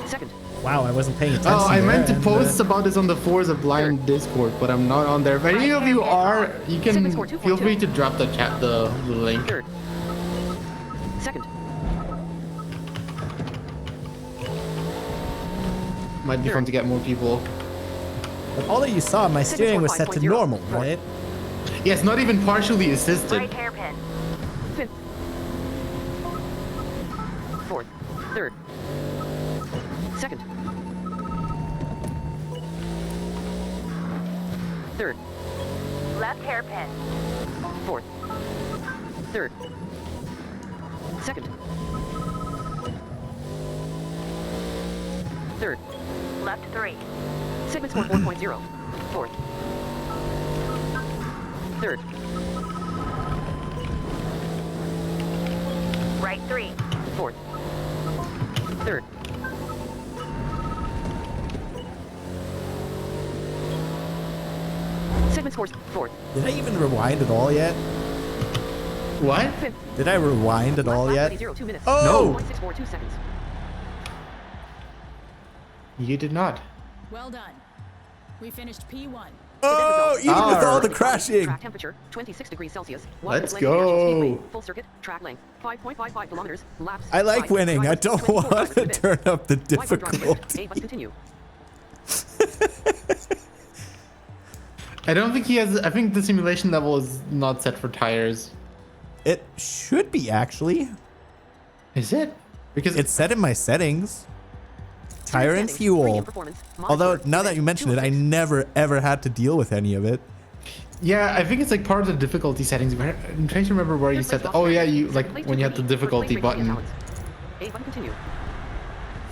Second. Wow, I wasn't paying attention. Oh, I meant to there, and, post about this on the Forza Blind Discord, but I'm not on there. If any of you are, you can Segment score feel 2.2. free to drop the chat, the link. Third. Second. Might be fun to get more people. But all that you saw, my steering was set to 5.0. normal, right? Yes, not even partially assisted. Right hairpin. Fifth. Fourth. Third. Second. Third. Left hairpin. Fourth. Third. Second. Third. Left 3. Segment score 4.0. Fourth. Third. right 3. Fourth. Third. Segment scores. Fourth. Did I even rewind at all yet? What? Fifth. Did I rewind at all yet? 2 minutes. Oh! 0.642 seconds. You did not. Well done. We finished P1. Oh, even with all the crashing. Track temperature 26 degrees Celsius. Let's Landing national speedway, go. Full circuit. Track length 5.55 kilometers. Laps. I like 5. winning. I Drivers, don't 24 want drivers to per bit. turn up the Y1 driver list. difficulty. A button continue. I don't think he has. I think the simulation level is not set for tires. It should be, actually. Is it? Because It's set in my settings. Tire and Standings, fuel. premium performance, Although, monitor, now that you mention it, I 206. never, ever had to deal with any of it. yeah, I think it's like part of the difficulty settings. Where, I'm trying to remember where you set that. Oh yeah, you like when you had the difficulty button. A button continue.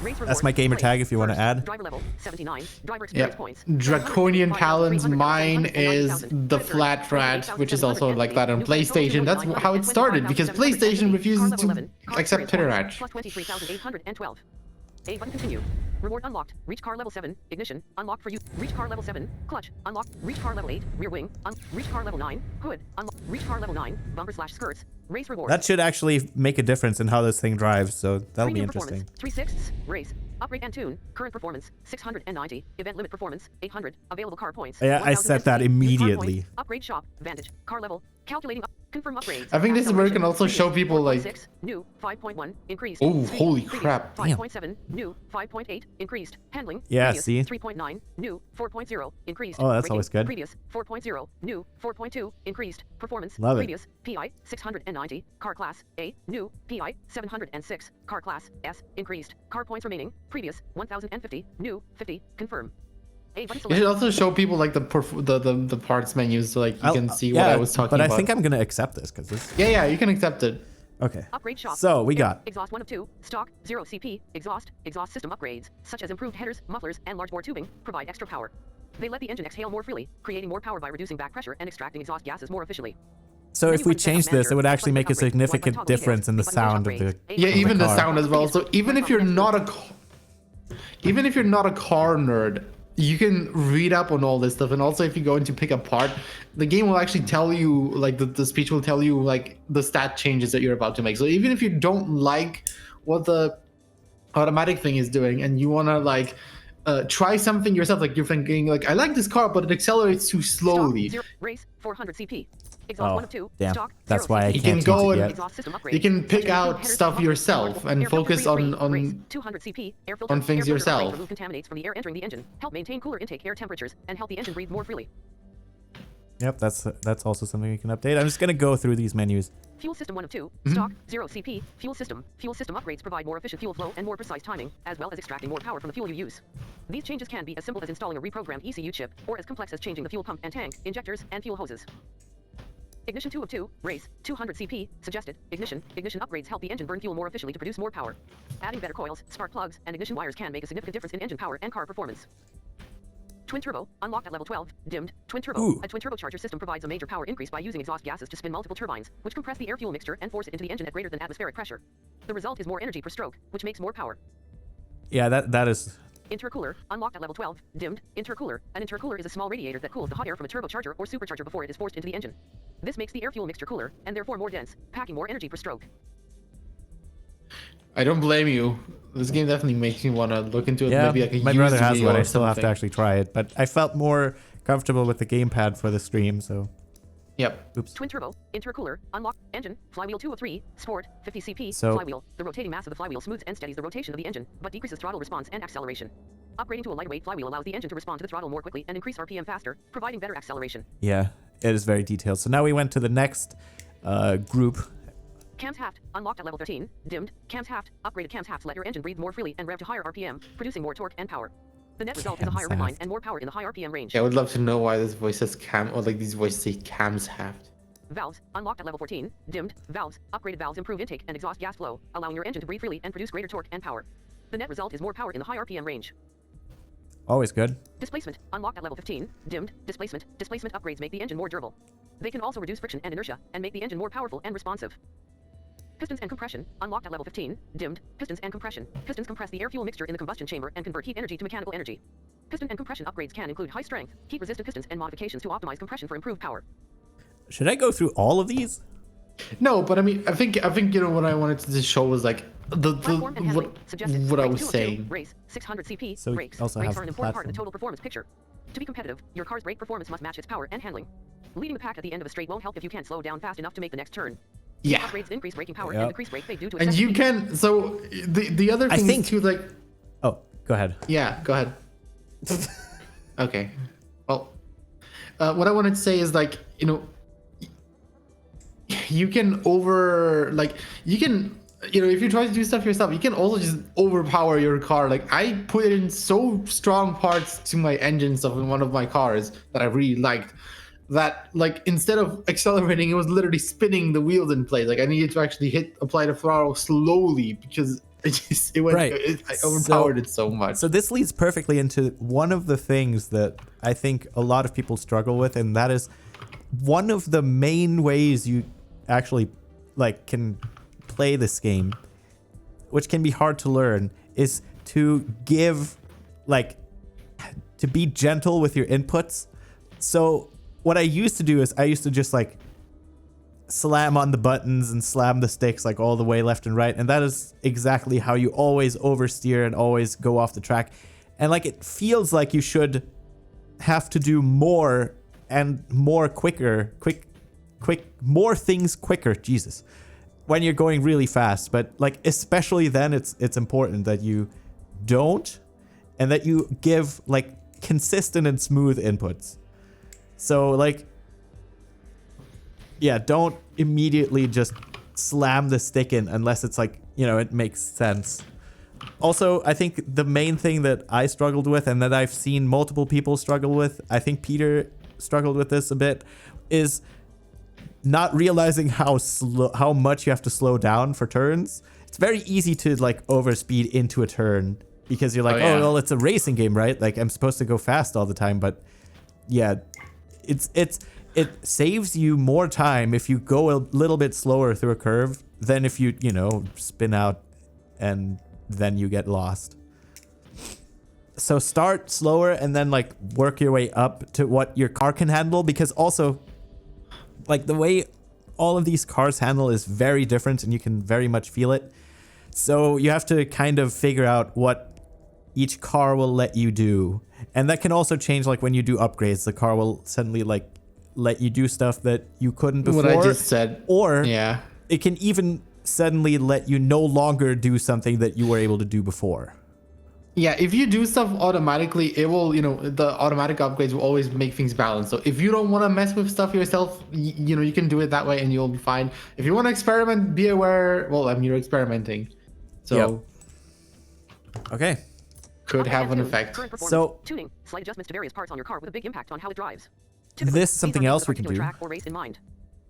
Race That's my reward, gamer place, tag if you want to first, add. Driver level 79. Driver experience Yep. points. Draconian 155, Talons. 300, Mine 190,000, is the 300, Flat Rat, 28,700, which is also like that on new control, PlayStation. That's 200, how it started because 25,700, PlayStation refuses car level to 11, car accept experience Pitter points, Ratch. Plus 23,812. A button continue. Reward unlocked. Reach car level 7. Ignition. Unlocked for you. Reach car level 7. Clutch. Unlocked. Reach car level 8. Rear wing. Reach car level 9. Hood. Unlocked. Reach car level 9. Bumper / skirts. Race reward. That should actually make a difference in how this thing drives, so that'll be Premium interesting. performance 3/6. Race. Upgrade and tune. Current performance 690. Event limit performance 800. Available car points. Yeah, I set that 1,050. Use car immediately. points. Upgrade shop. Vantage. Car level. Calculating. Confirm upgrades. I think this is where you can Acceleration. also show people, like- 4.6. New 5.1 increased. Oh, Speed. holy Previous, crap. Damn. 5.7 new 5.8 increased. Handling. Yeah, previous, see? 3.9 new 4.0 increased. Oh, that's Braking, always good. Previous 4.0 new 4.2 increased. Performance. Love it. Previous PI 690 car class A new PI 706 car class S increased. Car points remaining. Previous 1050 new 50 confirm. A button You select. should also show people like the parts menus so like you can see what yeah, I was talking but about. I think I'm gonna accept this because this. Yeah, you can accept it. Okay. Upgrade shop. So we got exhaust 1 of 2, stock 0 CP, exhaust system upgrades, such as improved headers, mufflers, and large bore tubing, provide extra power. They let the engine exhale more freely, creating more power by reducing back pressure and extracting exhaust gases more efficiently. So if we change this, it would actually make a Upgrade, significant toggle details, difference in the button sound of upgrades, the. A Yeah, button even the car. sound as well. So even if you're not a car nerd, you can read up on all this stuff. And also if you go in to pick a part, the game will actually tell you, like the speech will tell you like the stat changes that you're about to make. So even if you don't like what the automatic thing is doing and you want to like try something yourself, like you're thinking like, I like this car, but it accelerates too slowly. Stock, 0, race 400 CP. Exhaust Oh, 1 of 2, damn. stock, That's 0 why I CP. You can can't go change it and- yet. Exhaust system upgrades, You can such pick as out improved headers, stuff mufflers, yourself large bore, and air filter focus free on race 200 CP, air filter, on things air filter yourself. upgrade, remove contaminants from the air entering the engine, help maintain cooler intake air temperatures, and help the engine breathe more freely. Yep, that's also something we can update. I'm just gonna go through these menus. Fuel system 1 of 2, Mm-hmm. stock, 0 CP, fuel system. Fuel system upgrades provide more efficient fuel flow and more precise timing, as well as extracting more power from the fuel you use. These changes can be as simple as installing a reprogrammed ECU chip, or as complex as changing the fuel pump and tank, injectors, and fuel hoses. Ignition 2 of 2, race, 200 CP, suggested, ignition. Ignition upgrades help the engine burn fuel more efficiently to produce more power. Adding better coils, spark plugs, and ignition wires can make a significant difference in engine power and car performance. Twin turbo, unlocked at level 12, dimmed. Twin turbo, Ooh. a twin turbocharger system provides a major power increase by using exhaust gases to spin multiple turbines, which compress the air-fuel mixture and force it into the engine at greater than atmospheric pressure. The result is more energy per stroke, which makes more power. Yeah, that is. Intercooler, unlocked at level 12, dimmed. Intercooler. An intercooler is a small radiator that cools the hot air from a turbocharger or supercharger before it is forced into the engine. This makes the air-fuel mixture cooler, and therefore more dense, packing more energy per stroke. I don't blame you. This game definitely makes me want to look into it. Yeah, Maybe like a my brother used has video one. I or still have to something. actually try it, but I felt more comfortable with the gamepad for the stream. So, Yep. oops. Twin turbo, intercooler, unlocked, engine, flywheel 2 of 3, sport, 50 CP, So- flywheel. The rotating mass of the flywheel smooths and steadies the rotation of the engine, but decreases throttle response and acceleration. Upgrading to a lightweight flywheel allows the engine to respond to the throttle more quickly and increase RPM faster, providing better acceleration. Yeah, it is very detailed. So now we went to the next group. Cams Haft, unlocked at level 13, dimmed. Cams Haft, upgraded cams Haft let your engine breathe more freely and rev to higher RPM, producing more torque and power. The net result is a higher Cams redline Haft. and more power in the high RPM range. Yeah, I would love to know why this voice says cam, or like these voices say cams haft. Valves, unlocked at level 14, dimmed. Valves, upgraded valves improve intake and exhaust gas flow, allowing your engine to breathe freely and produce greater torque and power. The net result is more power in the high RPM range. Always good. Displacement, unlocked at level 15, dimmed. Displacement upgrades make the engine more durable. They can also reduce friction and inertia, and make the engine more powerful and responsive. Pistons and compression, unlocked at level 15, dimmed. Pistons and compression. Pistons compress the air-fuel mixture in the combustion chamber and convert heat energy to mechanical energy. Piston and compression upgrades can include high strength, heat-resistant pistons and modifications to optimize compression for improved power. Should I go through all of these? No, but I mean, I think what I wanted to just show was like Platform and handling. Suggested. what I Rank was 2 of 2. saying. Race 600 CP. So we brakes. also Brakes have are an important part of the platform. total performance picture. To be competitive, your car's brake performance must match its power and handling. Leading the pack at the end of a straight won't help if you can't slow down fast enough to make the next turn. Yeah. Upgrades increase braking power Yep. and decrease brake fade due to And excessive you heat. can. So the other I thing think- is too, like, Oh, go ahead. yeah. Go ahead. Okay. Well, what I wanted to say is like, you know, you can if you try to do stuff yourself, you can also just overpower your car. Like, I put in so strong parts to my engine stuff in one of my cars that I really liked, that like instead of accelerating, it was literally spinning the wheels in place. Like, I needed to actually apply the throttle slowly because I overpowered it so much. So this leads perfectly into one of the things that I think a lot of people struggle with, and that is one of the main ways you actually like can play this game, which can be hard to learn, is to be gentle with your inputs. So what I used to do is I used to just like slam on the buttons and slam the sticks like all the way left and right, and that is exactly how you always oversteer and always go off the track. And like, it feels like you should have to do more and more more things quicker, Jesus, when you're going really fast. But like, especially then, it's important that you don't, and that you give like consistent and smooth inputs. So like, yeah, don't immediately just slam the stick in unless it's like, you know, it makes sense. Also, I think the main thing that I struggled with, and that I've seen multiple people struggle with, I think Peter struggled with this a bit, is not realizing how much you have to slow down for turns. It's very easy to like overspeed into a turn because you're like, oh, well, it's a racing game, right? Like, I'm supposed to go fast all the time. But yeah, it saves you more time if you go a little bit slower through a curve than if you spin out and then you get lost. So start slower and then like work your way up to what your car can handle, because also like the way all of these cars handle is very different and you can very much feel it. So you have to kind of figure out what each car will let you do. And that can also change, like when you do upgrades, the car will suddenly like let you do stuff that you couldn't before. What I just said. Or yeah, it can even suddenly let you no longer do something that you were able to do before. Yeah, if you do stuff automatically, it will, the automatic upgrades will always make things balanced. So if you don't want to mess with stuff yourself, you can do it that way and you'll be fine. If you want to experiment, be aware. Well, I mean, you're experimenting. So Okay. Could have an effect. So tuning, slight adjustments to various parts on your car with a big impact on how it drives. This is something else we can do. Track or race in mind.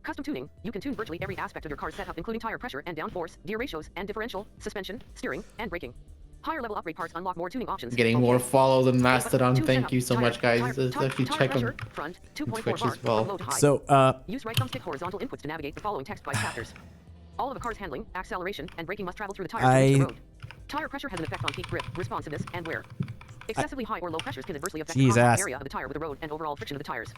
Custom tuning, you can tune virtually every aspect of your car's setup, including tire pressure and downforce, gear ratios and differential, suspension, steering, and braking. Higher level upgrade parts unlock more tuning options. Getting more follows on Mastodon. Thank you so Tire, much, guys. tire, Let's tire, actually tire check pressure, on front, Twitch 2.4 as bar, well. from low to high. So Use right thumbstick horizontal inputs to navigate the following text by chapters. All of a car's handling, acceleration, and braking must travel through the tires to reach the road. Tire pressure has an effect on peak grip, responsiveness, and wear. Excessively high or low pressures can adversely affect the contact area of the tire with the road and overall friction of the tires.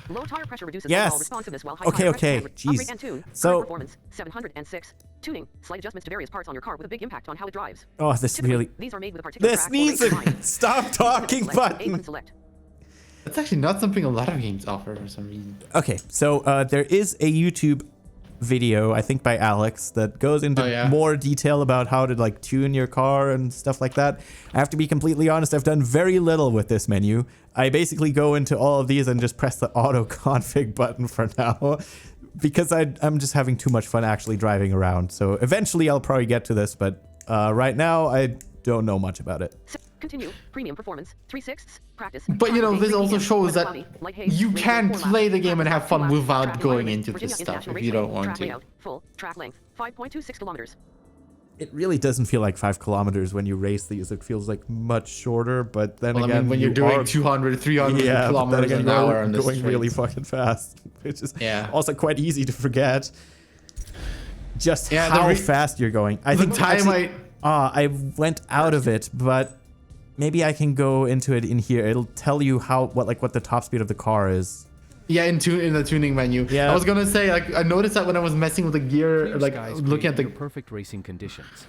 Low tire pressure reduces overall responsiveness, while high tire pressure can upgrade and tune. So performance 706. Tuning, slight adjustments to various parts on your car with a big impact on how it drives. Oh, this really. These are made with a particular This needs a stop talking button. That's actually not something a lot of games offer for some reason. Okay, so there is a YouTube video, I think by Alex, that goes into more detail about how to like tune your car and stuff like that. I have to be completely honest, I've done very little with this menu. I basically go into all of these and just press the auto config button for now, because I'm just having too much fun actually driving around. So eventually I'll probably get to this, but right now I don't know much about it. Continue. Premium performance. 3/6. Practice. But this also shows that you can play the game and have fun without going into this stuff if you don't want to. Full track length 5.26 kilometers. It really doesn't feel like 5 kilometers when you race these. It feels like much shorter, but then again, I mean, when you're doing 200, 300 kilometers an hour on this going really fucking fast, which is also quite easy to forget. just Yeah, how fast you're going. I think time actually, I went out of it, but maybe I can go into it in here. It'll tell you what the top speed of the car is. Yeah, in the tuning menu. Yeah. I was gonna say, like, I noticed that when I was messing with the gear, Clear like skies looking at create the perfect racing conditions.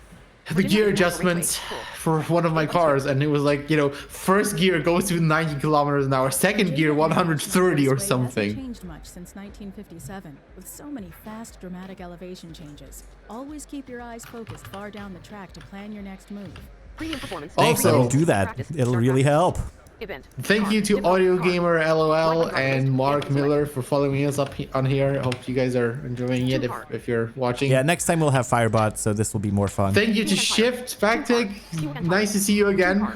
gear adjustments for one of my cars, and it was like, you know, first gear goes to 90 kilometers an hour, second gear 130 or something. Hasn't changed much since 1957, with so many fast, dramatic elevation changes. Always keep your eyes focused far down the track to plan your next move. Premium performance. Thanks, Also- I'll do that. Practice. It'll Start really practice. help. Event. Thank you to Car. Audio Car. Gamer LOL and Mark Select. Miller for following us up on here. I hope you guys are enjoying it if you're watching. Yeah, next time we'll have Firebot, so this will be more fun. Thank you to Shift Backtech. Nice to see you again.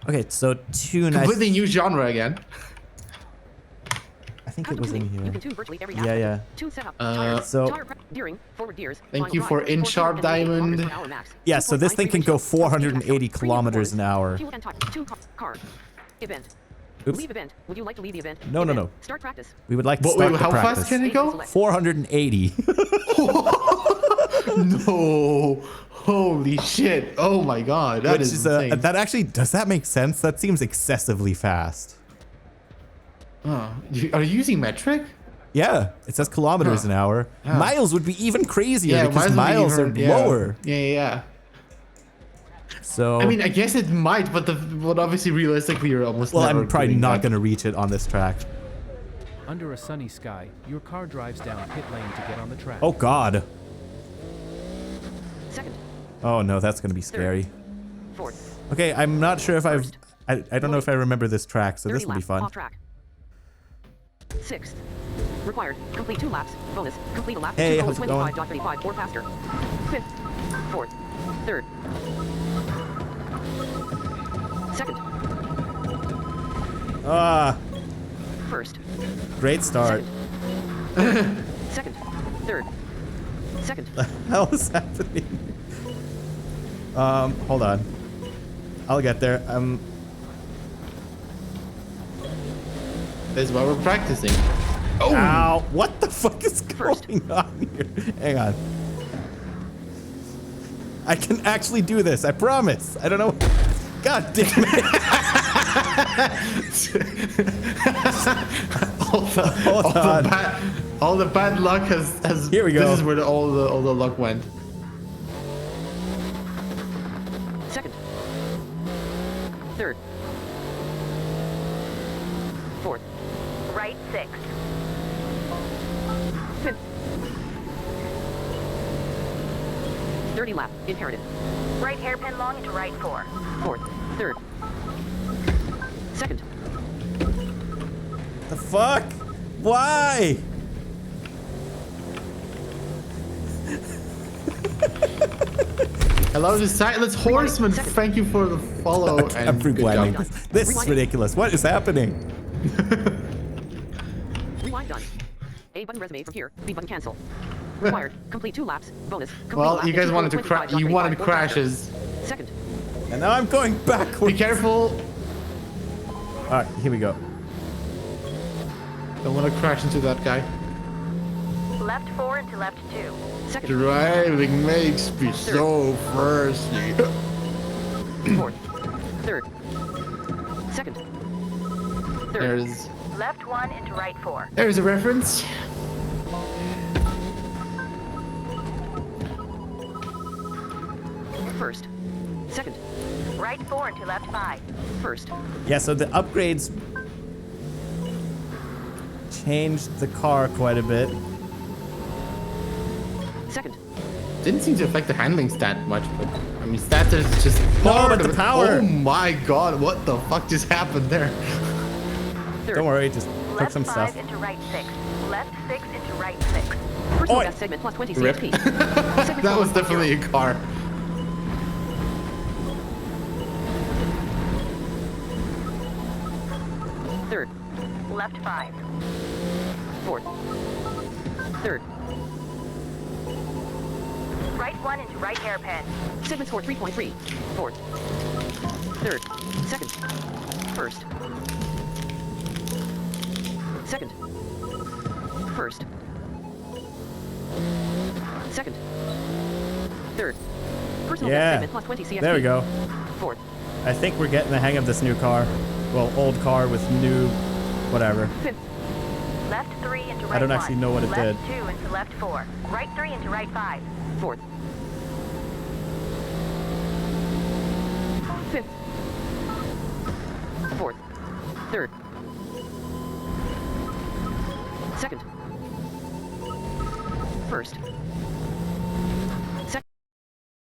Okay, so tune. Completely new genre again. I think it Custom was in tuning. You here. can tune virtually every Yeah, aspect. yeah. Tune setup. so- tire gearing, forward gears. Thank line you drive, for InSharp 480 kilometers Diamond. per hour max. Yeah, so this thing can go 480 kilometers an hour. Fuel and tire. Tune car. Event. Oops. Leave event. Would you like to leave the event? No, no, Event. no. Start practice. We would like to Wait, start the how practice. fast can it go? 480. No. Holy shit. Oh my god. That Which is is insane. that actually, does that make sense? That seems excessively fast. Are you using metric? Yeah, it says kilometers an hour. Miles would be even crazier because would be miles are even- yeah. lower. Yeah. So I mean, I guess it might, but obviously realistically you're almost well, never I'm probably doing not that. going to reach it on this track. Under a sunny sky, your car drives down pit lane to get on the track. Oh God. Second. Oh no, that's going to be scary. Fourth. Okay, I'm not sure if I don't know if I remember this track, so 30 this will be laps, fun. Off track. Sixth. Required. Complete 2 laps. Bonus. Complete a lap. Hey, 2 how's it going? 25.35 or faster. Fifth. Fourth. Third. Second. Ah, First. great start. Second. Third. Second. The hell is happening? Hold on. I'll get there. That's why we're practicing. Oh! Ow! What the fuck is First. going on here? Hang on. I can actually do this. I promise. I don't know. God damn it! all the bad luck has. Here we go. This is where all the luck went. Second. Third. Fourth. Right 6. Fifth. 30 lap. Inherited. Right hairpin long into right 4. Fourth. Third. Second. The fuck? Why? Hello to Silence Horseman. Thank you for the follow. And I'm good rewinding job. this. This is ridiculous. What is happening? Rewind done. A button resume from here. B button cancel. Required. Complete 2 laps. Bonus. Complete Well, lap you guys into wanted to 25.35 you wanted or faster. crashes. Second. And now I'm going backwards. Be careful. All right, here we go. Don't want to crash into that guy. Left 4 into left 2. Second. Driving makes me so thirsty. Fourth. Third. Second. Third. There's Left 1 into right 4. a reference. First. Second. Right 4 into left 5. First. Yeah, so the upgrades changed the car quite a bit. Second. Didn't seem to affect the handling stat much, but I mean, stats are just part but of the it. power. Oh my god, what the fuck just happened there? Third. Don't worry, just took Left some 5 stuff. into right 6. Left 6 into right 6. Personal Oi. best segment plus 20 Rip. CXP. That was definitely a car. Third. Left 5. Fourth. Third. Right 1 into right hairpin. Segment score 3.3. Fourth. Third. Second. First. Second. First. Second. Third. Personal Yeah. best segment plus 20 CXP. There we go. Fourth. I think we're getting the hang of this new car. Well, old car with new whatever. Fifth. Left 3 into right I don't actually 1. know what it did. Left 2 into left 4. Right 3 into right 5. Fourth. Fifth. Fourth. Third. Second. First.